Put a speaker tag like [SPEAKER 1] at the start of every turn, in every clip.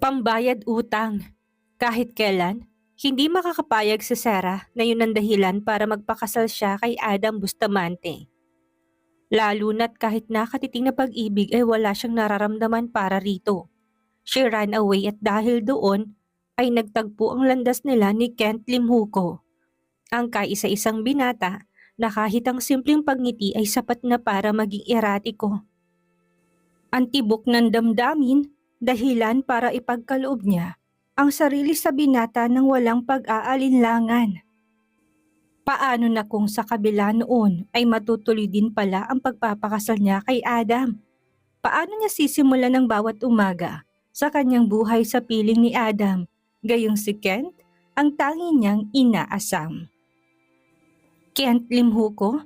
[SPEAKER 1] Pambayad utang. Kahit kailan, hindi makakapayag si Sarah na yun ang dahilan para magpakasal siya kay Adam Bustamante. Lalo na't kahit nakatiting na pag-ibig ay wala siyang nararamdaman para rito. She ran away at dahil doon ay nagtagpo ang landas nila ni Kent Limhuko. Ang kaisa-isang binata na kahit ang simpleng pagngiti ay sapat na para maging eratiko. Ang tibok ng damdamin, dahilan para ipagkaloob niya ang sarili sa binata ng walang pag-aalinlangan. Paano na kung sa kabila noon ay matutuloy din pala ang pagpapakasal niya kay Adam? Paano niya sisimulan ng bawat umaga sa kanyang buhay sa piling ni Adam, gayong si Kent ang tangi niyang inaasam? Kent Limhuko,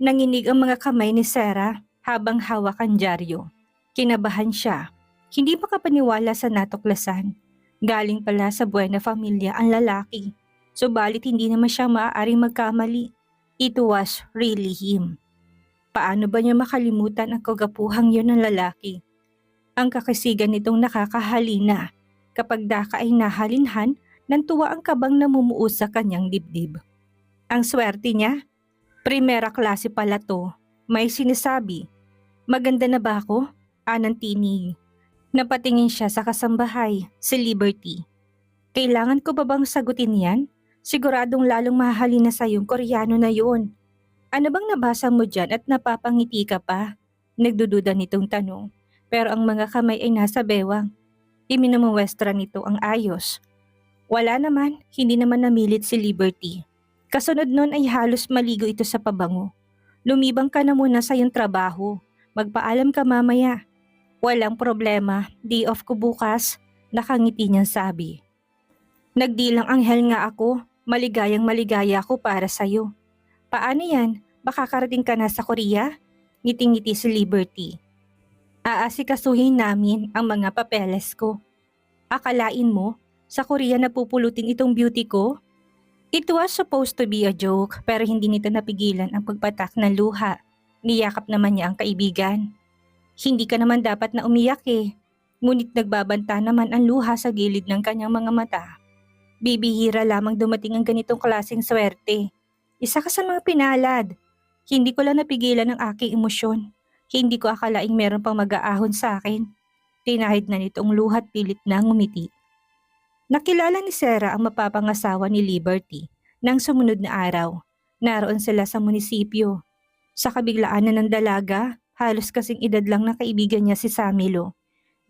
[SPEAKER 1] nanginig ang mga kamay ni Sarah habang hawak ang dyaryo. Kinabahan siya, hindi makapaniwala sa natuklasan. Galing pala sa Buena Familia ang lalaki, subalit hindi naman siya maaaring magkamali. It was really him. Paano ba niya makalimutan ang kagapuhang yun ng lalaki? Ang kakasigan nitong nakakahalina, kapag daka ay nahalinhan ng tuwa ang kabang namumuo sa kanyang dibdib. Ang swerte niya, primera klase pala to, may sinasabi. Maganda na ba ako? Anang tinig. Napatingin siya sa kasambahay, si Liberty. Kailangan ko ba bang sagutin yan? Siguradong lalong mahahalin na sa yung Koreano na yun. Ano bang nabasa mo dyan at napapangiti ka pa? Nagdududa nitong tanong, pero ang mga kamay ay nasa bewang. Iminumuwestra nito ang ayos. Wala naman, hindi naman namilit si Liberty. Kasunod nun ay halos maligo ito sa pabango. Lumibang ka na muna sa iyong trabaho. Magpaalam ka mamaya. Walang problema, day off ko bukas, nakangiti niyang sabi. Nagdilang anghel nga ako, maligayang maligaya ako para sa'yo. Paano yan? Baka karating ka na sa Korea? Ngiting-ngiti si Liberty. Aasikasuhin namin ang mga papeles ko. Akalain mo, sa Korea napupulutin itong beauty ko? It was supposed to be a joke pero hindi nito napigilan ang pagpatak ng luha. Niyakap naman niya ang kaibigan. Hindi ka naman dapat na umiyak eh. Ngunit nagbabanta naman ang luha sa gilid ng kanyang mga mata. Bibihira lamang dumating ang ganitong klaseng swerte. Isa ka sa mga pinalad. Hindi ko lang napigilan ang aking emosyon. Hindi ko akalaing meron pang mag-aahon sa akin. Tinahid na nitong luhat pilit na ngumiti. Nakilala ni Sarah ang mapapangasawa ni Liberty nang sumunod na araw. Naroon sila sa munisipyo. Sa kabiglaanan ng dalaga, halos kasing edad lang na kaibigan niya si Samilo.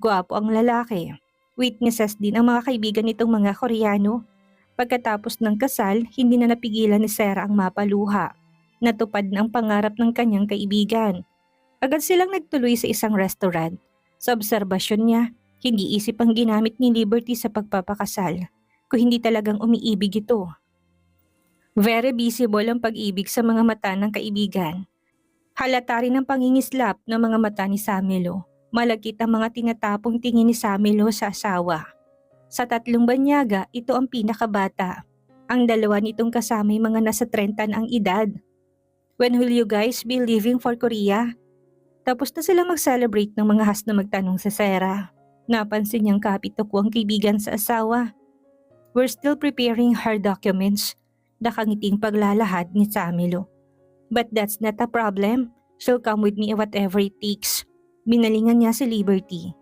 [SPEAKER 1] Gwapo ang lalaki. Witnesses din ang mga kaibigan nitong mga Koreano. Pagkatapos ng kasal, hindi na napigilan ni Sarah ang mapaluha. Natupad na ang pangarap ng kanyang kaibigan. Agad silang nagtuloy sa isang restaurant. Sa obserbasyon niya, hindi isip ang ginamit ni Liberty sa pagpapakasal, kung hindi talagang umiibig ito. Very visible ang pag-ibig sa mga mata ng kaibigan. Halata rin ang pangingislap ng mga mata ni Samilo. Malagkit ang mga tinatapong tingin ni Samilo sa asawa. Sa tatlong banyaga, ito ang pinakabata. Ang dalawa nitong kasama ay mga nasa 30 na ang edad. When will you guys be leaving for Korea? Tapos na sila mag-celebrate ng mga has na magtanong sa Sarah. Napansin niyang kapito ko ang kaibigan sa asawa. We're still preparing her documents. Nakangiting paglalahad ni Samilo. But that's not a problem. She'll come with me whatever it takes. Binalingan niya si Liberty.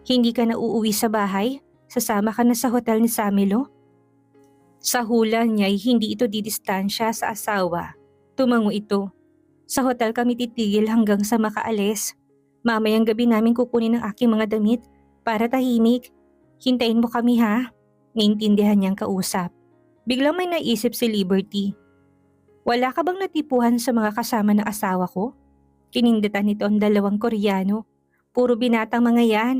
[SPEAKER 1] Hindi ka na uuwi sa bahay? Sasama ka na sa hotel ni Samilo? Sa hula niya ay hindi ito didistansya sa asawa. Tumango ito. Sa hotel kami titigil hanggang sa makaalis. Mamayang gabi namin kukunin ang aking mga damit para tahimik. Hintayin mo kami ha? Naintindihan niyang kausap. Biglang may naisip si Liberty. Wala ka bang natipuhan sa mga kasama ng asawa ko? Kinindatan nito ang dalawang Koreano. Puro binatang mga yan.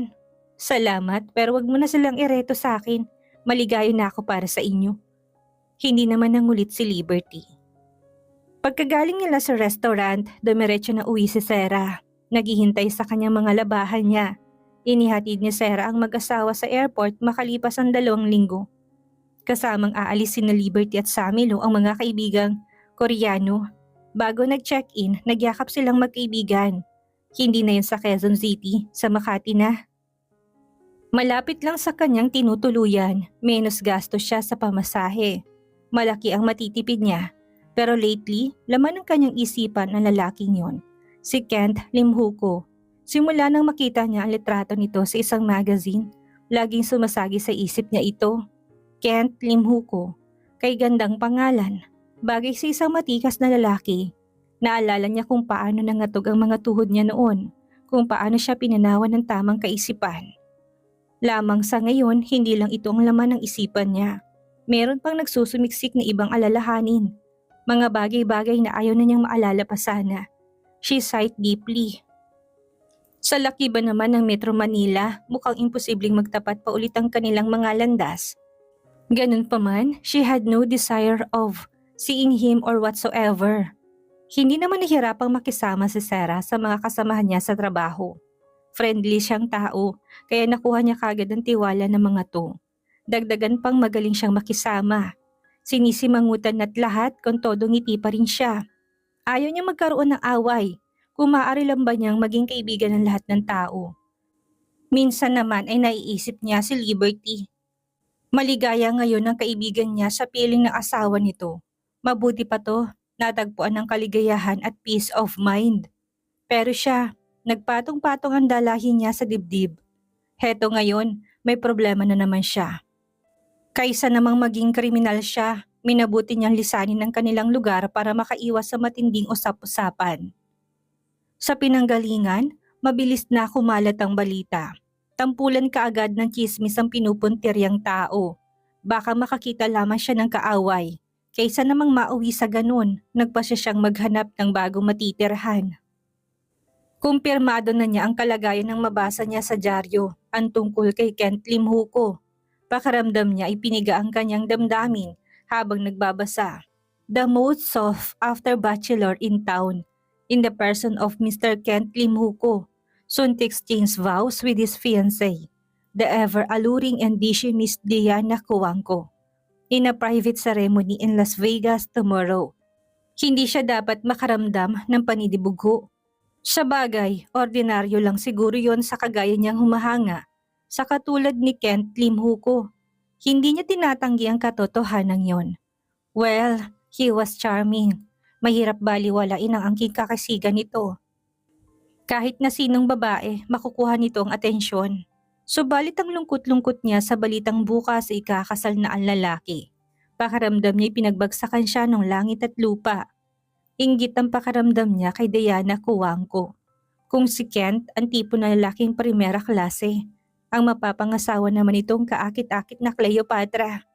[SPEAKER 1] Salamat pero wag mo na silang ireto sa akin. Maligayo na ako para sa inyo. Hindi naman nangulit si Liberty. Pagkagaling nila sa restaurant, dumiretso na uwi si Sarah. Naghihintay sa kanyang mga labahan niya. Inihatid ni Sarah ang mag-asawa sa airport makalipas ang 2 linggo. Kasamang aalisin na Liberty at Samilo ang mga kaibigang Koreano. Bago nag-check-in, nagyakap silang magkaibigan. Hindi na yun sa Quezon City, sa Makati na. Malapit lang sa kanyang tinutuluyan, menos gastos siya sa pamasahe. Malaki ang matitipid niya. Pero lately, laman ng kanyang isipan ang lalaking yon. Si Kent Limhuko. Simula nang makita niya ang litrato nito sa isang magazine, laging sumasagi sa isip niya ito. Kent Limhuko. Kay gandang pangalan. Bagay sa isang matikas na lalaki. Naalala niya kung paano nangatog ang mga tuhod niya noon, kung paano siya pinanawan ng tamang kaisipan. Lamang sa ngayon, hindi lang ito ang laman ng isipan niya. Meron pang nagsusumiksik na ibang alalahanin. Mga bagay-bagay na ayaw na niyang maalala pa sana. She sighed deeply. Sa laki ba naman ng Metro Manila, mukhang imposibleng magtapat pa ulit ang kanilang mga landas. Ganun pa man, she had no desire of seeing him or whatsoever. Hindi naman nahirapang makisama si Sarah sa mga kasamahan niya sa trabaho. Friendly siyang tao, kaya nakuha niya kagad ang tiwala ng mga to. Dagdagan pang magaling siyang makisama. Sinisimangutan na't lahat kung todo ngiti pa rin siya. Ayaw niya magkaroon ng away, kung maaari lang ba niyang maging kaibigan ng lahat ng tao. Minsan naman ay naiisip niya si Liberty. Maligaya ngayon ang kaibigan niya sa piling ng asawa nito. Mabuti pa to, natagpuan ng kaligayahan at peace of mind. Pero siya, nagpatong-patong ang dalahin niya sa dibdib. Heto ngayon, may problema na naman siya. Kaysa namang maging kriminal siya, minabuti niyang lisanin ang kanilang lugar para makaiwas sa matinding usap-usapan. Sa pinanggalingan, mabilis na kumalat ang balita. Tampulan kaagad ng tsismis ang pinupuntiryang tao. Baka makakita lamang siya ng kaaway. Kaysa namang mauwi sa ganun, nagpasya siyang maghanap ng bagong matitirhan. Kumpirmado na niya ang kalagayan ng mabasa niya sa dyaryo, ang tungkol kay Kent Limhuko. Pakaramdam niya ipiniga ang kanyang damdamin habang nagbabasa. The most sought after bachelor in town, in the person of Mr. Kent Limhuko, soon to exchange vows with his fiancée, the ever-alluring and dishy Miss Diana Cuangco, in a private ceremony in Las Vegas tomorrow. Hindi siya dapat makaramdam ng panidibugho. Sa bagay, ordinaryo lang siguro yon sa kagaya niyang humahanga, sa katulad ni Kent Limhuko. Hindi niya tinatanggi ang katotohanan yon. Well, he was charming. Mahirap baliwalain ang angking kakasigan nito. Kahit na sinong babae, makukuha nito ang atensyon. Subalit ang lungkot-lungkot niya sa balitang bukas ay ikakasal na ang lalaki. Pakaramdam niya pinagbagsakan siya ng langit at lupa. Inggit ang pakaramdam niya kay Diana Cuangco. Kung si Kent ang tipo na lalaking primera klase, ang mapapangasawa naman itong kaakit-akit na Cleopatra.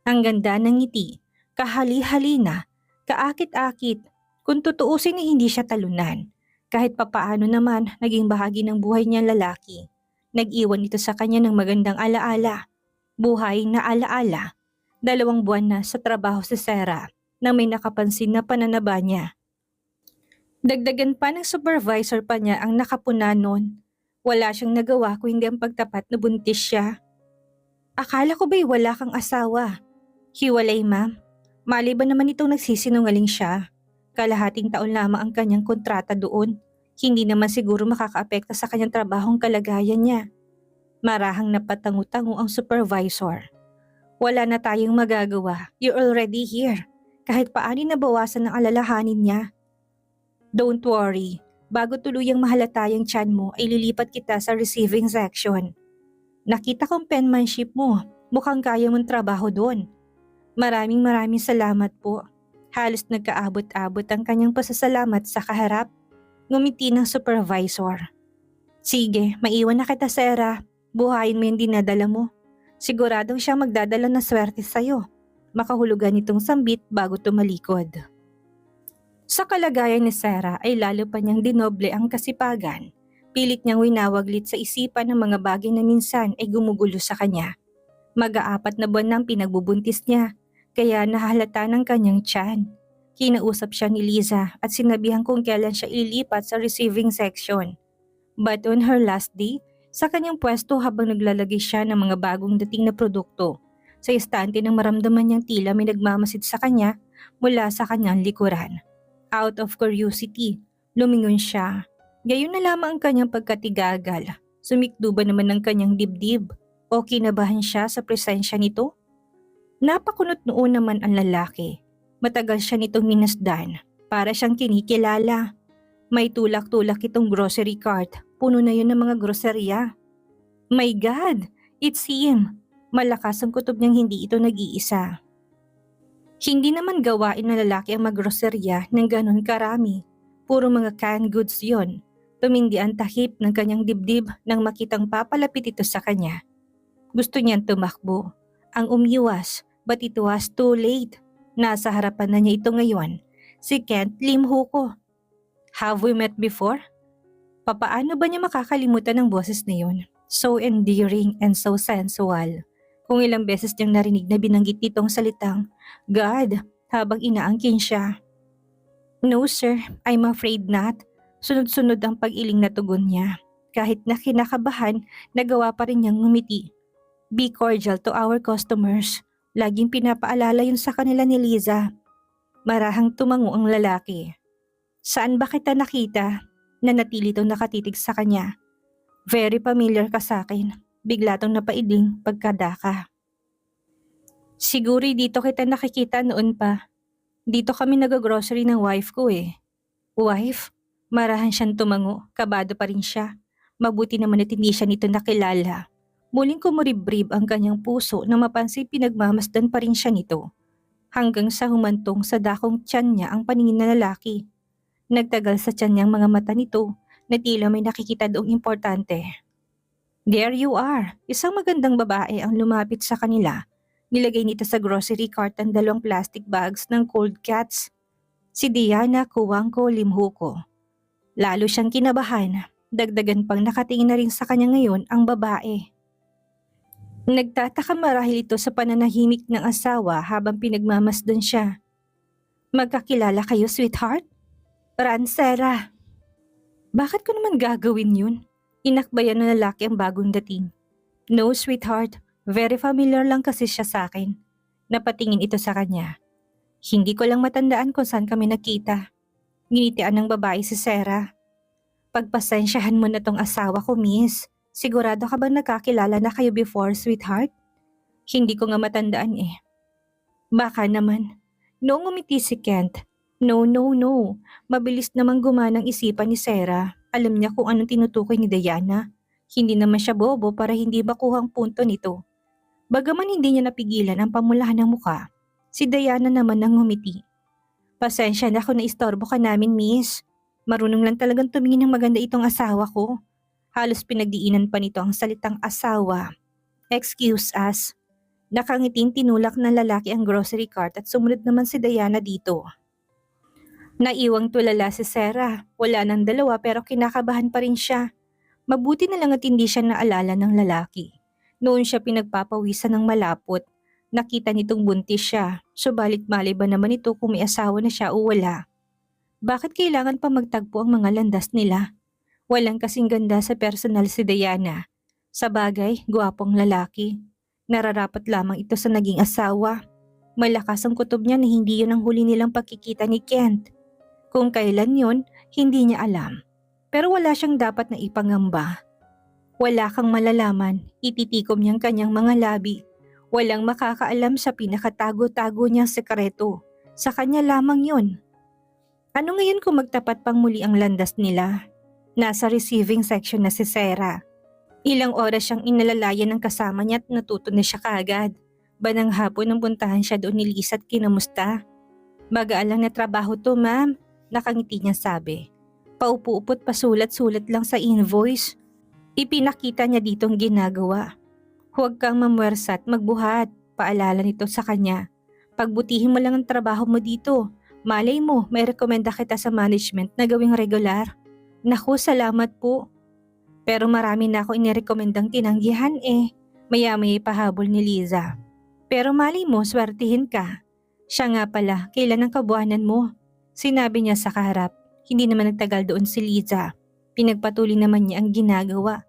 [SPEAKER 1] Ang ganda ng ngiti, kahali-halina, kaakit-akit, kung tutuusin ay hindi siya talunan. Kahit papaano naman naging bahagi ng buhay niya lalaki. Nag-iwan ito sa kanya ng magandang alaala. Buhay na alaala. 2 buwan na sa trabaho si Sarah na may nakapansin na pananaba niya. Dagdagan pa ng supervisor pa niya ang nakapuna noon. Wala siyang nagawa kung hindi ang pagtapat na buntis siya. Akala ko ba'y wala kang asawa? Hiwalay ma'am. Maliban naman itong nagsisinungaling siya. Kalahating taon lamang ang kanyang kontrata doon. Hindi naman siguro makakaapekto sa kanyang trabahong kalagayan niya. Marahang napatangu-tangu ang supervisor. Wala na tayong magagawa. You're already here. Kahit paano nabawasan ng alalahanin niya. Don't worry. Bago tuluyang mahalata yung tiyan mo ay lilipat kita sa receiving section. Nakita kong penmanship mo. Mukhang kaya mong trabaho doon. Maraming salamat po. Halos nagkaabot-abot ang kanyang pasasalamat sa kaharap. Ngumiti ng supervisor. Sige, maiwan na kita, Sarah. Buhayin mo yung dinadala mo. Siguradong siya magdadala ng swerte sa'yo. Makahulugan itong sambit bago tumalikod. Sa kalagayan ni Sarah ay lalo pa niyang dinoble ang kasipagan. Pilit niyang winawaglit sa isipan ng mga bagay na minsan ay gumugulo sa kanya. Mag-4 na buwan nang pinagbubuntis niya, kaya nahalata ng kanyang tiyan. Kinausap siya ni Liza at sinabihan kung kailan siya ililipat sa receiving section. But on her last day, sa kanyang pwesto habang naglalagay siya ng mga bagong dating na produkto, sa istante nang maramdaman niyang tila may nagmamasid sa kanya mula sa kanyang likuran. Out of curiosity, lumingon siya. Gayon na lamang ang kanyang pagkatigagal. Sumikdo ba naman ng kanyang dibdib? O kinabahan siya sa presensya nito? Napakunot noon naman ang lalaki. Matagal siya nitong minasdan. Para siyang kinikilala. May tulak-tulak itong grocery cart. Puno na yun ng mga grocerya. My God! It's him! Malakas ang kutob niyang hindi ito nag-iisa. Hindi naman gawain ng lalaki ang maggrocerya ng ganon karami. Puro mga canned goods yon. Tumindi ang takip ng kanyang dibdib nang makitang papalapit ito sa kanya. Gusto niyang tumakbo. Ang umiwas, but it was too late. Nasa harapan na niya ito ngayon. Si Kent Lim Huko. Have we met before? Papaano ba niya makakalimutan ang boses na yun? So endearing and so sensual. Kung ilang beses niyang narinig na binanggit nitong salitang God habang inaangkin siya. No sir, I'm afraid not. Sunod-sunod ang pag-iling na tugon niya. Kahit na kinakabahan, nagawa pa rin niyang ngumiti. Be cordial to our customers. Laging pinapaalala yun sa kanila ni Liza. Marahang tumango ang lalaki. Saan ba kita nakita? Nanatili itong nakatitig sa kanya. Very familiar ka sa akin. Bigla tong napailing pagkadaka. Siguro dito kita nakikita noon pa. Dito kami nag-grocery ng wife ko eh. Wife? Marahan siyang tumango, kabado pa rin siya. Mabuti naman at hindi siya nito nakilala. Muling kumuribrib ang kanyang puso na mapansin pinagmamasdan pa rin siya nito. Hanggang sa humantong sa dakong tiyan niya ang paningin na lalaki. Nagtagal sa tiyan niyang mga mata nito na tila may nakikita doong importante. There you are, isang magandang babae ang lumapit sa kanila. Nilagay nito sa grocery cart ang 2 plastic bags ng cold cuts. Si Diana Kuwangko Limhuko. Lalo siyang kinabahan, dagdagan pang nakatingin na rin sa kanya ngayon ang babae. Nagtataka marahil ito sa pananahimik ng asawa habang pinagmamasdan siya. Magkakilala kayo, sweetheart? Ransera. Bakit ko naman gagawin yun? Inakbayan ng lalaki ang bagong dating. No, sweetheart. Very familiar lang kasi siya sa akin. Napatingin ito sa kanya. Hindi ko lang matandaan kung saan kami nakita. Ginitian ng babae si Sarah. Pagpasensyahan mo na tong asawa ko, miss. Sigurado ka ba nagkakilala na kayo before, sweetheart? Hindi ko nga matandaan eh. Baka naman. Noong umiti si Kent. No. Mabilis namang gumanang isipan ni Sarah. Alam niya kung anong tinutukoy ni Diana. Hindi naman siya bobo para hindi makuha ang punto nito. Bagaman hindi niya napigilan ang pamulahan ng muka, si Diana naman ang ngumiti. Pasensya na kung naistorbo ka namin, miss. Marunong lang talagang tumingin ng maganda itong asawa ko. Halos pinagdiinan pa nito ang salitang asawa. Excuse us. Nakangiting tinulak ng lalaki ang grocery cart at sumunod naman si Diana dito. Naiwang tulala si Sarah. Wala nang dalawa pero kinakabahan pa rin siya. Mabuti na lang at hindi siya naalala ng lalaki. Noon siya pinagpapawisan ng malapot. Nakita nitong buntis siya, subalit malay ba naman ito kung may asawa na siya o wala. Bakit kailangan pa magtagpo ang mga landas nila? Walang kasing ganda sa personal si Diana. Sa bagay, gwapong lalaki. Nararapat lamang ito sa naging asawa. Malakas ang kutob niya na hindi yun ang huli nilang pagkikita ni Kent. Kung kailan yun, hindi niya alam. Pero wala siyang dapat na ipangamba. Wala kang malalaman, ititikom niyang kanyang mga labi. Walang makakaalam sa pinakatago-tago niyang sekreto. Sa kanya lamang yun. Ano ngayon kung magtapat pang muli ang landas nila? Nasa receiving section na si Sarah. Ilang oras siyang inalalayan ng kasama niya at natuto na siya kaagad. Banang hapon nang puntahan siya doon ni Lisa at kinamusta. Magaan lang na trabaho to, ma'am. Nakangiti niya sabi. Paupo-upot pasulat-sulat lang sa invoice. Ipinakita niya ditong ginagawa. Huwag kang mamwersa at magbuhat, paalala nito sa kanya. Pagbutihin mo lang ang trabaho mo dito. Malay mo, may rekomenda kita sa management na gawing regular. Naku, salamat po. Pero marami na ako inirekomendang tinanggihan eh. Maya-maya pahabol ni Liza. Pero malay mo, swertihin ka. Siya nga pala, kailan ang kabuanan mo? Sinabi niya sa kaharap. Hindi naman nagtagal doon si Liza. Pinagpatuloy naman niya ang ginagawa.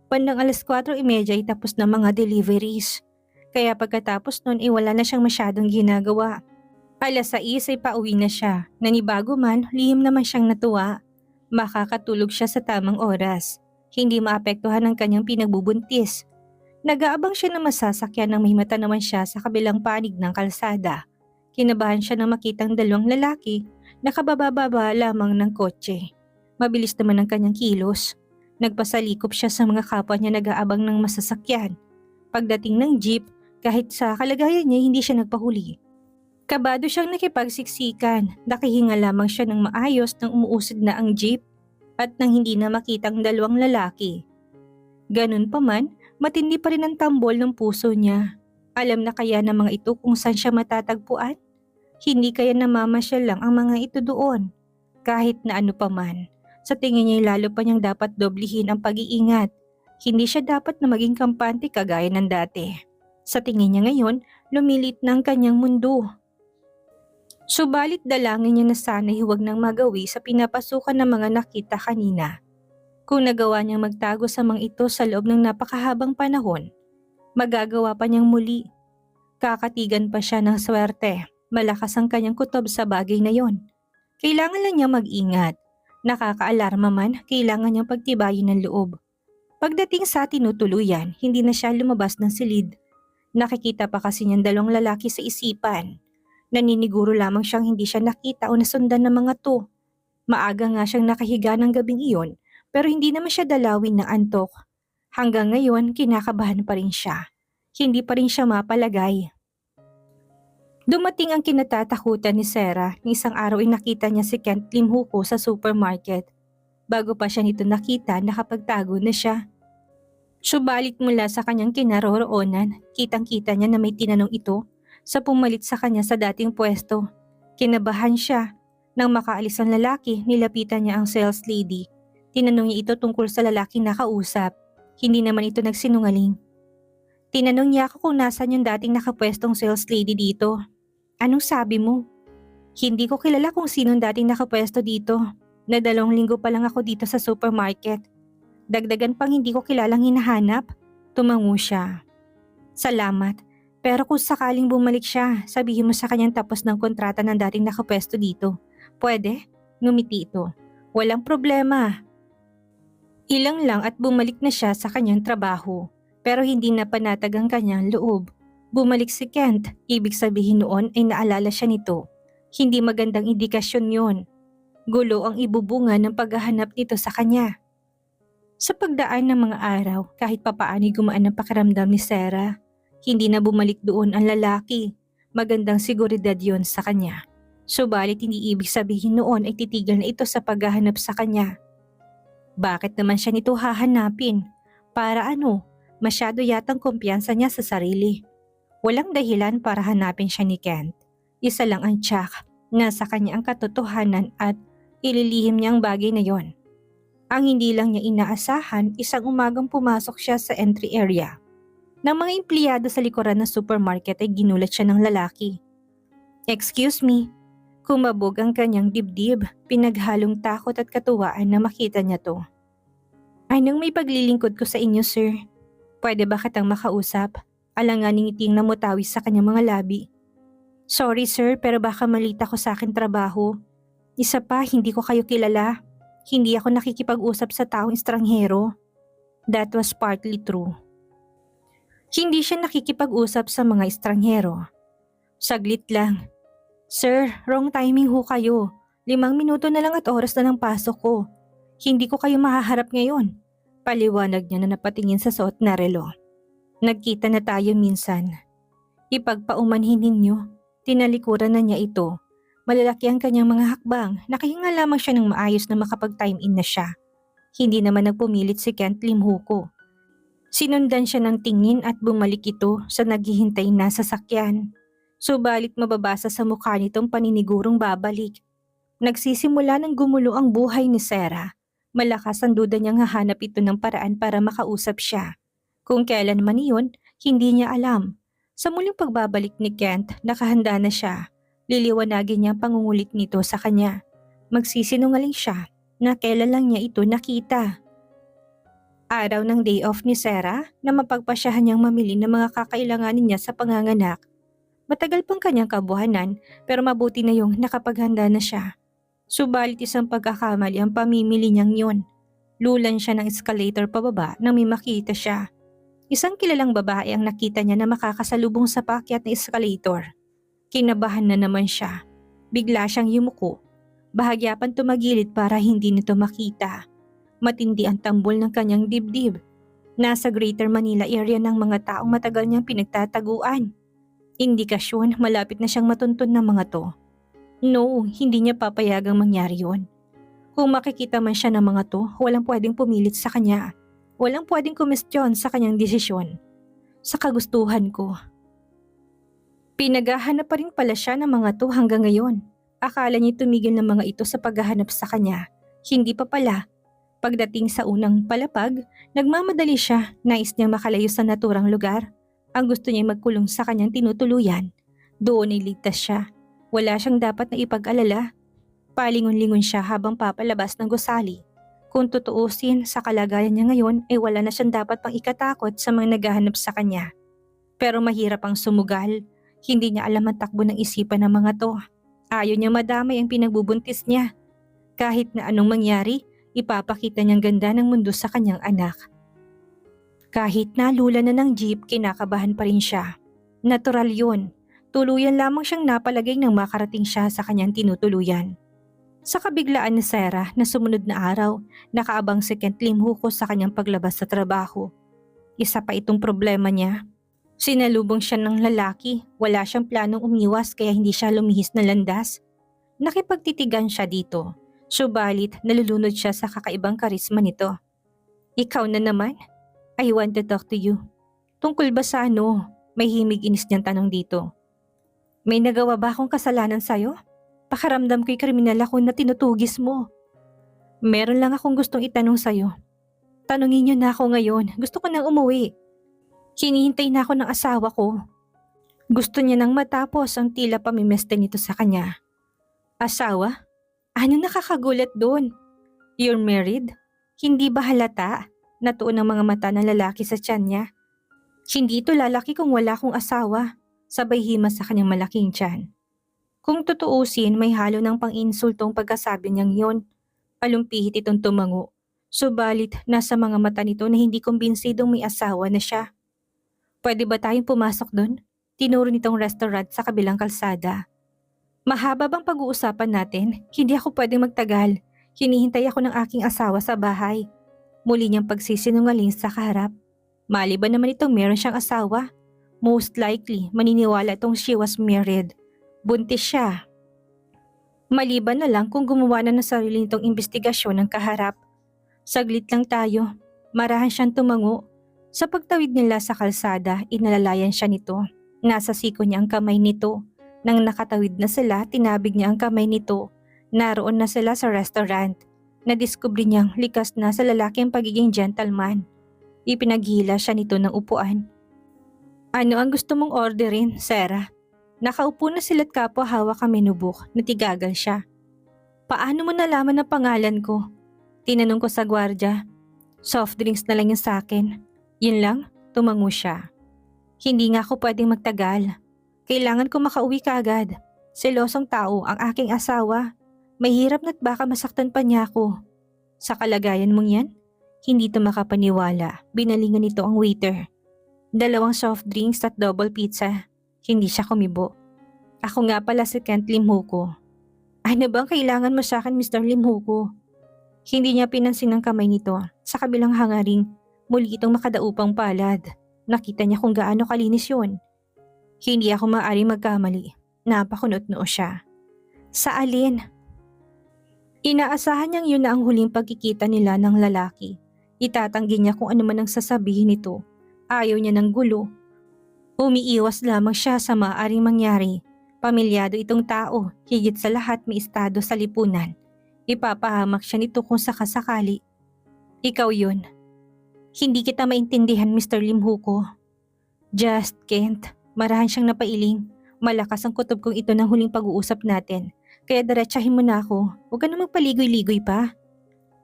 [SPEAKER 1] Bandang 4:30 ay tapos na mga deliveries. Kaya pagkatapos nun wala na siyang masyadong ginagawa. 6:00 ay pauwi na siya. Nanibago man, lihim naman siyang natuwa. Makakatulog siya sa tamang oras. hindi maapektuhan ang kanyang pinagbubuntis. Nag-aabang siya ng masasakyan nang may mata naman siya sa kabilang panig ng kalsada. Kinabahan siya nang makitang dalawang lalaki na kabababa lamang ng kotse. Mabilis naman ang kanyang kilos. Nagpasalikop siya sa mga kapwa niya nag-aabang ng masasakyan. Pagdating ng jeep, kahit sa kalagayan niya hindi siya nagpahuli. Kabado siyang nakipagsiksikan, nakihinga lamang siya ng maayos nang umuusad na ang jeep at nang hindi na makitang dalawang lalaki. Ganun pa man, matindi pa rin ang tambol ng puso niya. Alam na kaya ng mga ito kung saan siya matatagpuan? Hindi kaya namamasyal lang ang mga ito doon. Kahit na ano pa man, sa tingin niya lalo pa niyang dapat doblihin ang pag-iingat. Hindi siya dapat na maging kampante kagaya ng dati. Sa tingin niya ngayon, lumilit na ang kanyang mundo. Subalit dalangin niya na sana'y huwag nang magawi sa pinapasukan ng mga nakita kanina. Kung nagawa niyang magtago sa mga ito sa loob ng napakahabang panahon, magagawa pa niyang muli. Kakatigan pa siya ng swerte. Malakas ang kanyang kutob sa bagay na yon. Kailangan lang niya mag-ingat. Nakakaalarma man, kailangan niyang pagtibayin ng loob. Pagdating sa tinutuluyan, hindi na siya lumabas ng silid. Nakikita pa kasi niyang dalawang lalaki sa isipan. Naniniguro lamang siyang hindi siya nakita o nasundan ng mga to. Maaga nga siyang nakahiga ng gabing iyon, pero hindi naman siya dalawin ng antok. Hanggang ngayon, kinakabahan pa rin siya. Hindi pa rin siya mapalagay. Dumating ang kinatatakutan ni Sarah ni isang araw ay nakita niya si Kent Limhuko sa supermarket. Bago pa siya nito nakita, nakapagtago na siya. Subalit mula sa kanyang kinaroroonan, kitang-kita niya na may tinanong ito sa pumalit sa kanya sa dating pwesto. Kinabahan siya. Nang makaalis ang lalaki, nilapitan niya ang sales lady. Tinanong niya ito tungkol sa lalaking nakausap. Hindi naman ito nagsinungaling. Tinanong niya ako kung nasan yung dating nakapwestong sales lady dito. Anong sabi mo? Hindi ko kilala kung sinong dating nakapwesto dito. Na 2 linggo pa lang ako dito sa supermarket. Dagdagan pang hindi ko kilalang hinahanap. Tumango siya. Salamat. Pero kung sakaling bumalik siya, sabihin mo sa kanyang tapos ng kontrata ng dating nakapwesto dito. Pwede? Ngumiti ito. Walang problema. Ilang lang at bumalik na siya sa kanyang trabaho. Pero hindi na panatag ang kanyang loob. Bumalik si Kent, ibig sabihin noon ay naalala siya nito. Hindi magandang indikasyon yon. Gulo ang ibubunga ng paghahanap nito sa kanya. Sa pagdaan ng mga araw, kahit papaano'y gumaan ang pakiramdam ni Sarah. Hindi na bumalik doon ang lalaki. Magandang seguridad yon sa kanya. Subalit hindi ibig sabihin noon ay titigil na ito sa paghahanap sa kanya. Bakit naman siya nito hahanapin? Para ano? Masyado yatang kumpiyansa niya sa sarili. Walang dahilan para hanapin siya ni Kent. Isa lang ang tiyak, nasa kanya ang katotohanan at ililihim niya ang bagay na yon. Ang hindi lang niya inaasahan, isang umagang pumasok siya sa entry area. Nang mga empleyado sa likuran ng supermarket ay ginulat siya ng lalaki. Excuse me. Kumabog ang kanyang dibdib, pinaghalong takot at katuwaan na makita niya to. Anong may paglilingkod ko sa inyo, sir? Pwede ba kitang makausap? Alanganing ngiting namutawi sa kanyang mga labi. Sorry sir, pero baka malita ko sa akin trabaho. Isa pa, hindi ko kayo kilala. Hindi ako nakikipag-usap sa taong estranghero. That was partly true. Hindi siya nakikipag-usap sa mga estranghero. Saglit lang. Sir, wrong timing ho kayo. 5 minuto na lang at oras na ng pasok ko. Hindi ko kayo mahaharap ngayon. Paliwanag niya na napatingin sa suot na relo. Nagkita na tayo minsan. Ipagpaumanhin ninyo, tinalikuran na niya ito. Malalaki ang kanyang mga hakbang, nakahinga lamang siya ng maayos na makapag-time in na siya. Hindi naman nagpumilit si Kent Limhuko. Sinundan siya ng tingin at bumalik ito sa naghihintay na sasakyan. Subalit mababasa sa mukha nitong paninigurong babalik. Nagsisimula ng gumulo ang buhay ni Sarah. Malakas ang duda niyang hahanap ito ng paraan para makausap siya. Kung kailan man iyon, hindi niya alam. Sa muling pagbabalik ni Kent, nakahanda na siya. Liliwanagin niya ang pangungulit nito sa kanya. Magsisinungaling siya na kailan lang niya ito nakita. Araw ng day off ni Sarah na mapagpasyahan niyang mamili ng mga kakailanganin niya sa panganganak. Matagal pang kanyang kabuhanan pero mabuti na yung nakapaghanda na siya. Subalit isang pagkakamali ang pamimili niyang yun. Lulan siya ng escalator pababa nang may makita siya. Isang kilalang babae ang nakita niya na makakasalubong sa paakyat na escalator. Kinabahan na naman siya. Bigla siyang yumuko. Bahagya pang tumagilid para hindi nito makita. Matindi ang tambol ng kanyang dibdib. Nasa Greater Manila area ng mga taong matagal niyang pinagtataguan. Indikasyon malapit na siyang matuntun ng mga to. No, hindi niya papayagang mangyari yun. Kung makikita man siya ng mga to, walang pwedeng pumilit sa kanya. Walang pwedeng kumestyon sa kanyang desisyon. Sa kagustuhan ko. Pinaghahanap pa rin pala siya ng mga to hanggang ngayon. Akala niya tumigil ng mga ito sa paghahanap sa kanya. Hindi pa pala. Pagdating sa unang palapag, nagmamadali siya, nais niyang makalayo sa naturang lugar. Ang gusto niya magkulong sa kanyang tinutuluyan. Doon ay ligtas siya. Wala siyang dapat na ipag-alala. Palingon-lingon siya habang papalabas ng gusali. Kung tutuusin sa kalagayan niya ngayon ay wala na siyang dapat pang ikatakot sa mga naghahanap sa kanya. Pero mahirap ang sumugal. Hindi niya alam ang takbo ng isipan ng mga to. Ayaw niya madamay ang pinagbubuntis niya. Kahit na anong mangyari, ipapakita niyang ganda ng mundo sa kanyang anak. Kahit nalula na ng jeep, kinakabahan pa rin siya. Natural yun. Tuluyan lamang siyang napalagay nang makarating siya sa kanyang tinutuluyan. Sa kabiglaan ni Sarah na sumunod na araw, nakaabang si Kent Limhuko sa kanyang paglabas sa trabaho. Isa pa itong problema niya. Sinalubong siya ng lalaki, wala siyang planong umiwas kaya hindi siya lumihis na landas. Nakipagtitigan siya dito, subalit nalulunod siya sa kakaibang karisma nito. Ikaw na naman? I want to talk to you. Tungkol ba sa ano? May himig inis niyang tanong dito. May nagawa ba akong kasalanan sa'yo? Pakaramdam ko'y kriminal ako na tinutugis mo. Meron lang akong gustong itanong sa'yo. Tanungin niyo na ako ngayon, gusto ko nang umuwi. Hinihintay na ako ng asawa ko. Gusto niya nang matapos ang tila pamimeste nito sa kanya. Asawa? Ano nakakagulat doon? You're married? Hindi ba halata? Natuon ang mga mata ng lalaki sa tiyan niya. Hindi ito lalaki kung wala akong asawa. Sabay himas sa kanyang malaking tiyan. Kung tutuusin, may halo ng pang-insultong pagkasabi niyang yon. Palumpihit itong tumango. Subalit, nasa mga mata nito na hindi kumbinsidong may asawa na siya. Pwede ba tayong pumasok doon? Tinuro nitong restaurant sa kabilang kalsada. Mahaba bang pag-uusapan natin? Hindi ako pwedeng magtagal. Hinihintay ako ng aking asawa sa bahay. Muli niyang pagsisinungaling sa kaharap. Maliban naman itong meron siyang asawa. Most likely, maniniwala itong she was married. Buntis siya. Maliban na lang kung gumawa na ng sarili nitong investigasyon ng kaharap. Saglit lang tayo. Marahan siyang tumango. Sa pagtawid nila sa kalsada, inalalayan siya nito. Nasa siko niya ang kamay nito. Nang nakatawid na sila, tinabig niya ang kamay nito. Naroon na sila sa restaurant. Nadiskubre niyang likas na sa lalaki ang pagiging gentleman. Ipinaghila siya nito ng upuan. Ano ang gusto mong orderin, Sarah? Nakaupo na sila't kapwa hawak ang menubok, natigagal siya. Paano mo nalaman ang pangalan ko? Tinanong ko sa gwardya. Soft drinks na lang yung sa akin. Yun lang, tumango siya. Hindi nga ako pwedeng magtagal. Kailangan ko makauwi kaagad. Selosong tao ang aking asawa. Mahirap na't baka masaktan pa niya ako. Sa kalagayan mong yan? Hindi to makapaniwala. Binalingan nito ang waiter. 2 soft drinks at double pizza. Hindi siya kumibo. Ako nga pala si Kent Limhuko. Ano bang kailangan mo sa akin, Mr. Limhuko? Hindi niya pinansin ang kamay nito. Sa kabilang hangaring, muli itong makadaupang palad. Nakita niya kung gaano kalinis yun. Hindi ako maaaring magkamali. Napakunot noo siya. Sa alin? Inaasahan niyang yun na ang huling pagkikita nila ng lalaki. Itatanggi niya kung ano man ang sasabihin nito. Ayaw niya ng gulo. Umiiwas lamang siya sa maaaring mangyari. Pamilyado itong tao, higit sa lahat may estado sa lipunan. Ipapahamak siya nito kung sakasakali. Ikaw yun. Hindi kita maintindihan, Mr. Limhuko. Just Kent, marahan siyang napailing. Malakas ang kutob kong ito ng huling pag-uusap natin. Kaya diretsahin mo na ako. Huwag ka na magpaligoy-ligoy pa.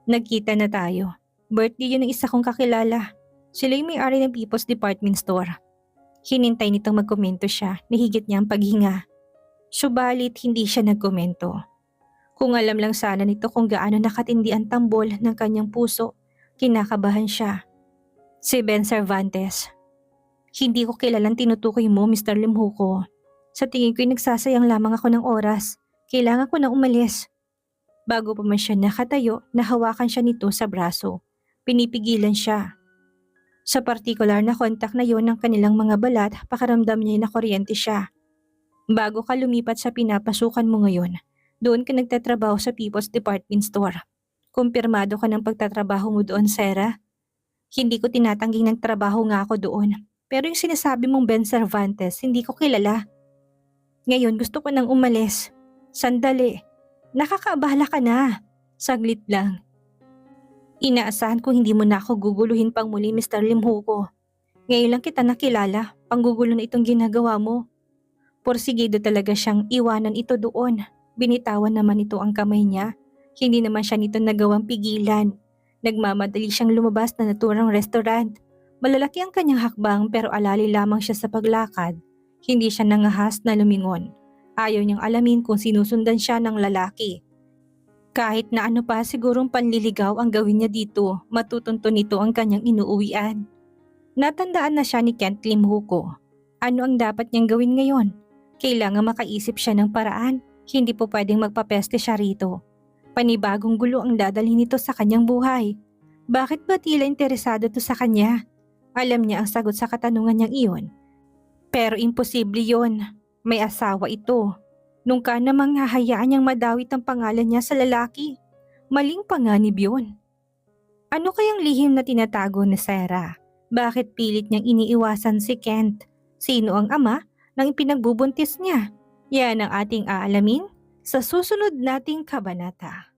[SPEAKER 1] Nagkita na tayo. Birthday yun ng isa kong kakilala. Sila yung may-ari ng People's Department Store. Hinintay nitong magkomento siya, nahigit niya ang paghinga. Subalit hindi siya nagkomento. Kung alam lang sana nito kung gaano nakatindi ang tambol ng kanyang puso, Kinakabahan siya. Si Ben Cervantes. Hindi ko kilalang tinutukoy mo, Mr. Limhuko. Sa tingin ko'y nagsasayang lamang ako ng oras. Kailangan ko na umalis. Bago pa man siya nakatayo, nahawakan siya nito sa braso. Pinipigilan siya. Sa partikular na kontak na yon ng kanilang mga balat, pakaramdam niya na kuryente siya. Bago ka lumipat sa pinapasukan mo ngayon, doon ka nagtatrabaho sa People's Department Store. Kumpirmado ka ng pagtatrabaho mo doon, Sarah? Hindi ko tinatangging nagtrabaho nga ako doon. Pero yung sinasabi mong Ben Cervantes, hindi ko kilala. Ngayon gusto ko nang umalis. Sandali. Nakakaabala ka na. Saglit lang. Inaasahan ko hindi mo na ako guguluhin pang muli, Mr. Limhuko. Ngayon lang kita nakilala, panggugulo na itong ginagawa mo. Porsigido talaga siyang iwanan ito doon. Binitawan naman ito ang kamay niya. Hindi naman siya nito nagawang pigilan. Nagmamadali siyang lumabas na naturang restaurant. Malalaki ang kanyang hakbang pero alali lamang siya sa paglakad. Hindi siya nangahas na lumingon. Ayaw niyang alamin kung sinusundan siya ng lalaki. Kahit na ano pa sigurong panliligaw ang gawin niya dito, matutunto nito ang kanyang inuuwian. Natandaan na siya ni Kent Limhuko. Ano ang dapat niyang gawin ngayon? Kailangan makaisip siya ng paraan. Hindi po pwedeng magpapeste siya rito. Panibagong gulo ang dadalhin nito sa kanyang buhay. Bakit ba tila interesado to sa kanya? Alam niya ang sagot sa katanungan niyang iyon. Pero imposible yon. May asawa ito. Nung ka namang hahayaan niyang madawit ang pangalan niya sa lalaki. Maling panganib yun. Ano kayang lihim na tinatago ni Sarah? Bakit pilit niyang iniiwasan si Kent? Sino ang ama ng ipinagbubuntis niya? Yan ang ating aalamin sa susunod nating kabanata.